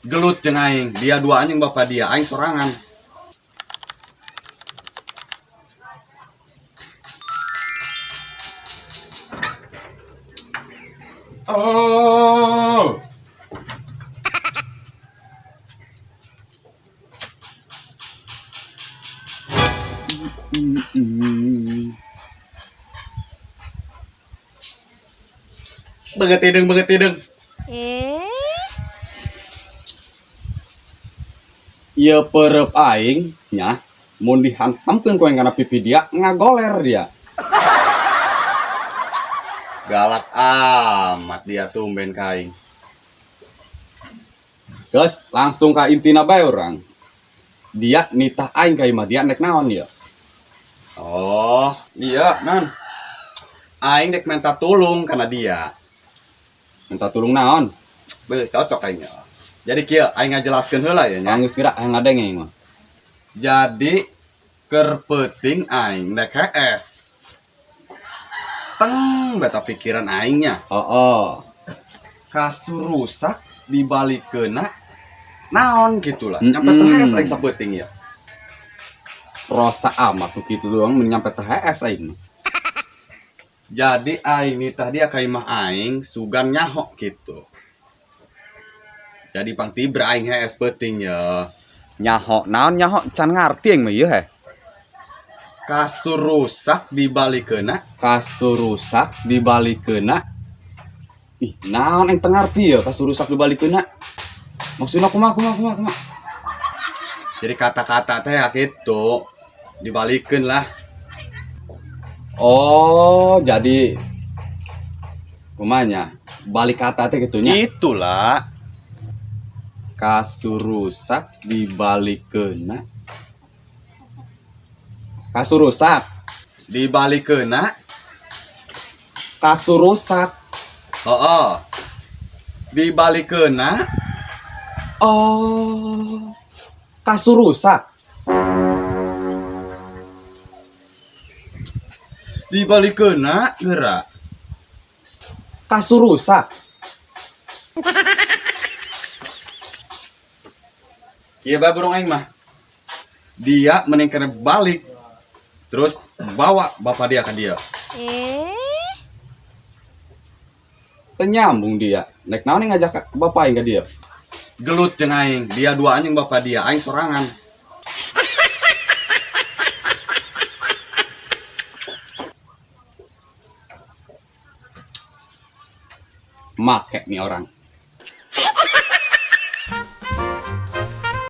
Gelut jeung aing, dia dua anjing bapak dia, aing sorangan. Oh. Begetideng. Ieu perep aing nya mun dihantamkeun ku kana pipi dia ngagoler dia. Galak amat dia tumben ka aing. Geus langsung ka intina bae urang. Dia nitah aing ka imah dia nek naon ya? Oh, iya, non. Aing dek minta tulung kana dia. Minta tulung naon? Beuh, cocok aingnya. Jadi kieu aing ngajelaskeun heula ya nya. Geus geura aya ngadeng aing mah. Jadi keur peuting aing dek HS. Teng beta pikiran aingnya. Oh. Kasur rusak dibalikeunna naon gitulah. Nyampe teh HS aing sapeuting ya. Rosa amat tuh gitu doang menyampe THS aing. Jadi aing nitah dia ka imah aing sugan nyaho gitu. Jadi pang tibra aing HS peuting ya. Nyaho naon nyaho can ngarti aing mah ieu he. Kasur rusak dibalikeunna. Ih, naon aing teu ngarti ya kasur rusak dibalikeunna. Maksudna kumaha. Jadi kata-kata teh kitu dibalikeun lah. Oh, jadi kumanya balik kata teh gitunya. Itulah. Kasur rusak dibalikeunna. Kasur rusak dibalikeunna. Kasur rusak. Heeh. Dibalikeunna. Oh. Kasur rusak. Dibalikeunna geura. Kasur rusak. Kieu bae burung aing mah. Dia mending kena balik. Terus bawa bapak dia ka dia. Teu nyambung dia. Nek naon ngajak bapak aing ka dia. Gelut jeung aing, dia dua anjing bapak dia, aing sorangan. Make nih orang.